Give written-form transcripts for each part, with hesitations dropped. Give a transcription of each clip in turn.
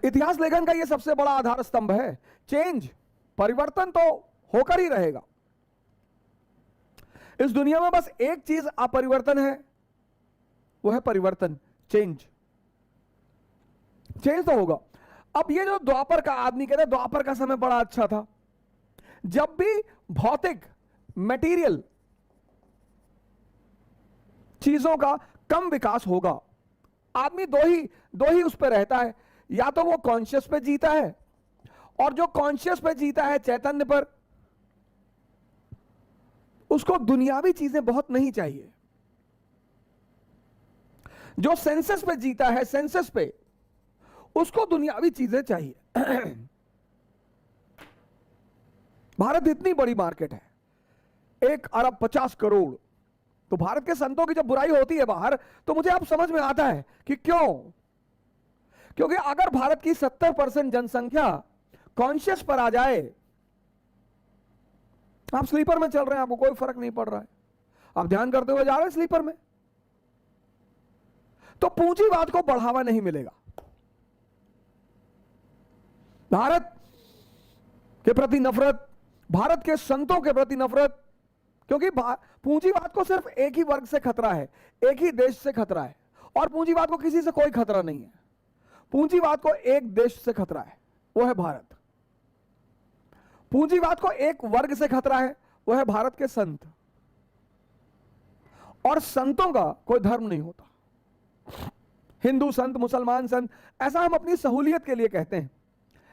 इतिहास लेखन का यह सबसे बड़ा आधार स्तंभ है। चेंज, परिवर्तन तो होकर ही रहेगा। इस दुनिया में बस एक चीज अपरिवर्तन है, वो है परिवर्तन, चेंज। चेंज तो होगा। अब ये जो द्वापर का आदमी कहते हैं द्वापर का समय बड़ा अच्छा था, जब भी भौतिक मटेरियल चीजों का कम विकास होगा, आदमी दो ही उस पर रहता है, या तो वो कॉन्शियस पे जीता है, और जो कॉन्शियस पे जीता है चैतन्य पर, उसको दुनियावी चीजें बहुत नहीं चाहिए। जो सेंसस पे जीता है, सेंसस पे, उसको दुनियावी चीजें चाहिए। भारत इतनी बड़ी मार्केट है, 1 अरब 50 करोड़। तो भारत के संतों की जब बुराई होती है बाहर, तो मुझे अब समझ में आता है कि क्यों। क्योंकि अगर भारत की 70% जनसंख्या कॉन्शियस पर आ जाए, आप स्लीपर में चल रहे हैं, आपको कोई फर्क नहीं पड़ रहा है, आप ध्यान करते हुए जा रहे हैं स्लीपर में, तो पूंजीवाद को बढ़ावा नहीं मिलेगा। भारत के प्रति नफरत, भारत के संतों के प्रति नफरत, क्योंकि पूंजीवाद को सिर्फ एक ही वर्ग से खतरा है, एक ही देश से खतरा है, और पूंजीवाद को किसी से कोई खतरा नहीं है। पूंजीवाद को एक देश से खतरा है, वो है भारत। पूंजीवाद को एक वर्ग से खतरा है, वो है भारत के संत। और संतों का कोई धर्म नहीं होता। हिंदू संत, मुसलमान संत, ऐसा हम अपनी सहूलियत के लिए कहते हैं,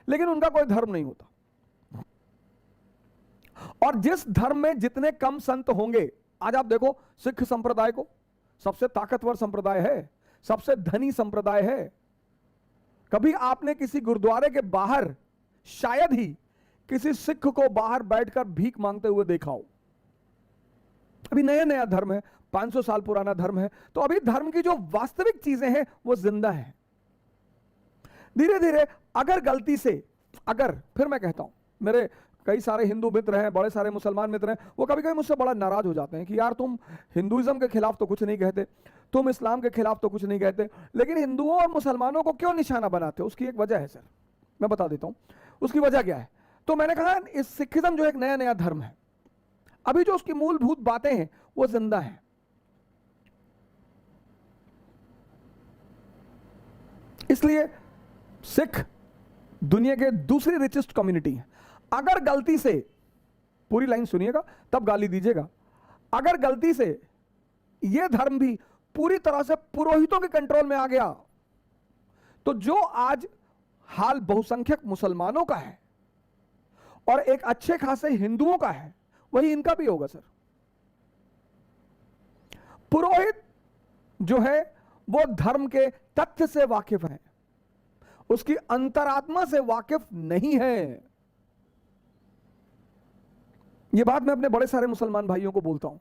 लेकिन उनका कोई धर्म नहीं होता। और जिस धर्म में जितने कम संत होंगे, आज आप देखो सिख संप्रदाय को सबसे ताकतवर संप्रदाय है, सबसे धनी संप्रदाय है। कभी आपने किसी गुरुद्वारे के बाहर शायद ही किसी सिख को बाहर बैठकर भीख मांगते हुए देखा हो। अभी नया नया धर्म है, 500 साल पुराना धर्म है, तो अभी धर्म की जो वास्तविक चीजें हैं वो जिंदा है। धीरे धीरे अगर गलती से, अगर, फिर मैं कहता हूं, मेरे कई सारे हिंदू मित्र हैं, बड़े सारे मुसलमान मित्र हैं, वो कभी कभी मुझसे बड़ा नाराज हो जाते हैं कि यार तुम हिंदुइज्म के खिलाफ तो कुछ नहीं कहते, तुम इस्लाम के खिलाफ तो कुछ नहीं कहते, लेकिन हिंदुओं और मुसलमानों को क्यों निशाना बनाते हो? उसकी एक वजह है सर, मैं बता देता हूं उसकी वजह क्या है। तो मैंने कहा इस सिखिज्म जो एक नया नया धर्म है, अभी जो उसकी मूलभूत बातें हैं वो जिंदा हैं। इसलिए सिख दुनिया के दूसरी रिचेस्ट कम्युनिटी है। अगर गलती से, पूरी लाइन सुनिएगा तब गाली दीजिएगा, अगर गलती से यह धर्म भी पूरी तरह से पुरोहितों के कंट्रोल में आ गया, तो जो आज हाल बहुसंख्यक मुसलमानों का है और एक अच्छे खासे हिंदुओं का है, वही इनका भी होगा सर। पुरोहित जो है वो धर्म के तथ्य से वाकिफ है, उसकी अंतरात्मा से वाकिफ नहीं है। यह बात मैं अपने बड़े सारे मुसलमान भाइयों को बोलता हूं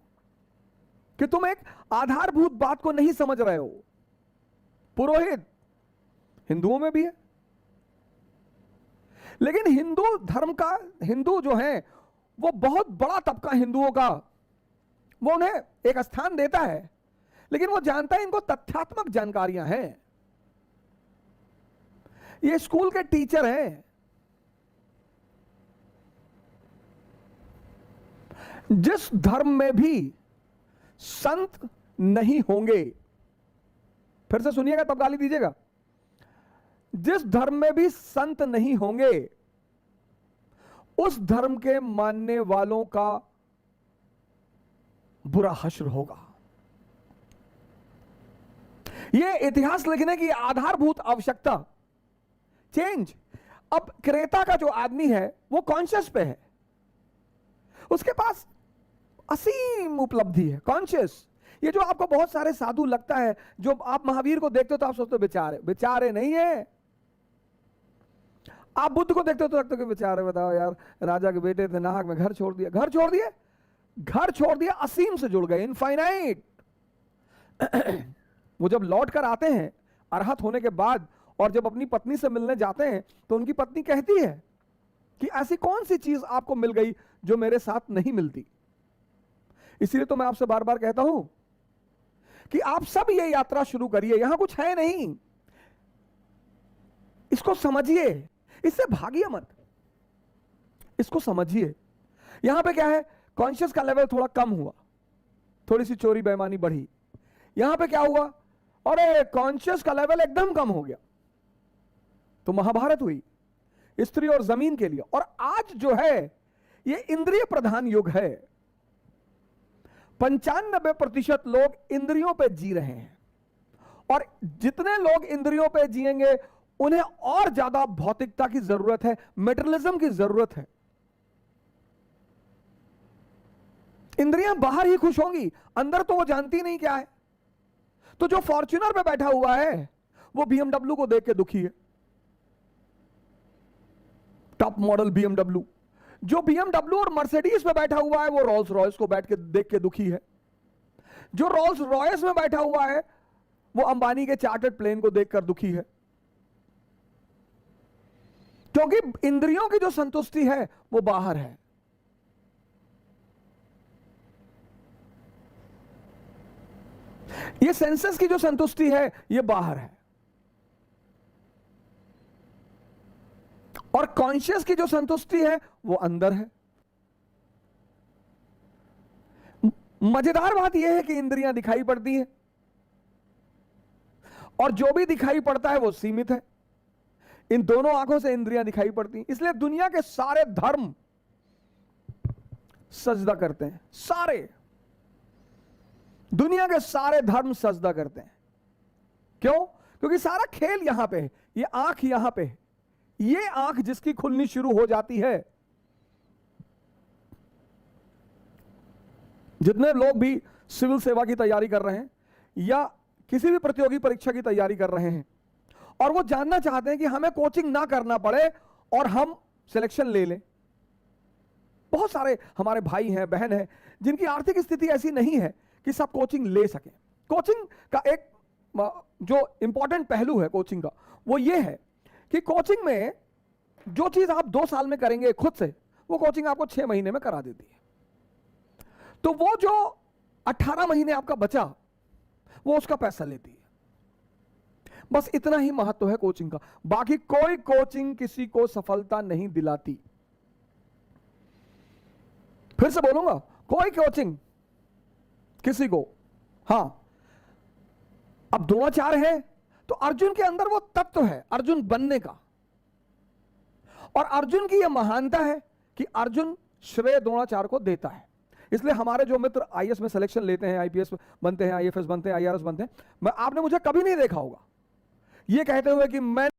कि तुम एक आधारभूत बात को नहीं समझ रहे हो। पुरोहित हिंदुओं में भी है, लेकिन हिंदू धर्म का, हिंदू जो है वो बहुत बड़ा तबका हिंदुओं का, वो उन्हें एक स्थान देता है, लेकिन वो जानता है इनको तथ्यात्मक जानकारियां हैं। ये स्कूल के टीचर हैं, जिस धर्म में भी संत नहीं होंगे, फिर से सुनिएगा तब गाली दीजिएगा, जिस धर्म में भी संत नहीं होंगे उस धर्म के मानने वालों का बुरा हश्र होगा। यह इतिहास लिखने की आधारभूत आवश्यकता, चेंज। अब क्रेता का जो आदमी है वो कॉन्शियस पे है, उसके पास असीम उपलब्धि है, कॉन्शियस। ये जो आपको बहुत सारे साधु लगता है, जो आप महावीर को देखते हो तो आप सोचते हो बेचारे, बेचारे नहीं है। आप बुद्ध को देखते हो तो लगता है कि बेचारे, बताओ यार, राजा के बेटे थे, नाहक में घर छोड़ दिया, घर छोड़ दिए, घर छोड़ दिया, असीम से जुड़ गए, इनफाइनाइट। वो जब लौट कर आते हैं अरहत होने के बाद, और जब अपनी पत्नी से मिलने जाते हैं, तो उनकी पत्नी कहती है कि ऐसी कौन सी चीज आपको मिल गई जो मेरे साथ नहीं मिलती। इसीलिए तो मैं आपसे बार बार कहता हूं कि आप सब ये यात्रा शुरू करिए, यहां कुछ है नहीं। इसको समझिए, इससे भागिए मत, इसको समझिए। यहां पे क्या है, कॉन्शियस का लेवल थोड़ा कम हुआ, थोड़ी सी चोरी बेईमानी बढ़ी। यहां पे क्या हुआ, अरे कॉन्शियस का लेवल एकदम कम हो गया। तो महाभारत हुई स्त्री और जमीन के लिए। और आज जो है ये इंद्रिय प्रधान युग है। 95% लोग इंद्रियों पे जी रहे हैं, और जितने लोग इंद्रियों पे जिएंगे उन्हें और ज्यादा भौतिकता की जरूरत है, मेटेरियलिज्म की जरूरत है। इंद्रियां बाहर ही खुश होंगी, अंदर तो वो जानती नहीं क्या है। तो जो फॉर्च्यूनर पे बैठा हुआ है वो बीएमडब्ल्यू को देख के दुखी है, टॉप मॉडल बीएमडब्ल्यू। जो बीएमडब्ल्यू और मर्सिडीज पे बैठा हुआ है वो रोल्स रॉयस को बैठ के देख के दुखी है। जो रोल्स रॉयस में बैठा हुआ है वो अंबानी के चार्टर्ड प्लेन को देखकर दुखी है। क्योंकि इंद्रियों की जो संतुष्टि है वो बाहर है। ये सेंसेस की जो संतुष्टि है ये बाहर है, और कॉन्शियस की जो संतुष्टि है वो अंदर है। मजेदार बात यह है कि इंद्रियां दिखाई पड़ती है, और जो भी दिखाई पड़ता है वो सीमित है। इन दोनों आंखों से इंद्रियां दिखाई पड़ती हैं। इसलिए दुनिया के सारे धर्म सजदा करते हैं, सारे दुनिया के सारे धर्म सजदा करते हैं। क्यों? क्योंकि सारा खेल यहां पे है, ये आंख यहां पे है। ये आंख जिसकी खुलनी शुरू हो जाती है, जितने लोग भी सिविल सेवा की तैयारी कर रहे हैं या किसी भी प्रतियोगी परीक्षा की तैयारी कर रहे हैं, और वो जानना चाहते हैं कि हमें कोचिंग ना करना पड़े और हम सिलेक्शन ले लें। बहुत सारे हमारे भाई हैं, बहन हैं, जिनकी आर्थिक स्थिति ऐसी नहीं है कि सब कोचिंग ले सकें। कोचिंग का एक जो इंपॉर्टेंट पहलू है कोचिंग का, वो ये है कि कोचिंग में जो चीज आप 2 साल में करेंगे खुद से, वो कोचिंग आपको 6 महीने में करा देती है। तो वो जो 18 महीने आपका बचा, वो उसका पैसा लेती है। बस इतना ही महत्व है कोचिंग का। बाकी कोई कोचिंग किसी को सफलता नहीं दिलाती। फिर से बोलूंगा, कोई कोचिंग किसी को, हां, अब द्रोणाचार्य है तो अर्जुन के अंदर वो तत्व है अर्जुन बनने का, और अर्जुन की यह महानता है कि अर्जुन श्रेय द्रोणाचार्य को देता है। इसलिए हमारे जो मित्र आईएएस में सिलेक्शन लेते हैं, आईपीएस बनते हैं, आईएफएस बनते हैं, आईआरएस बनते हैं, आपने मुझे कभी नहीं देखा होगा ये कहते हुए कि मैं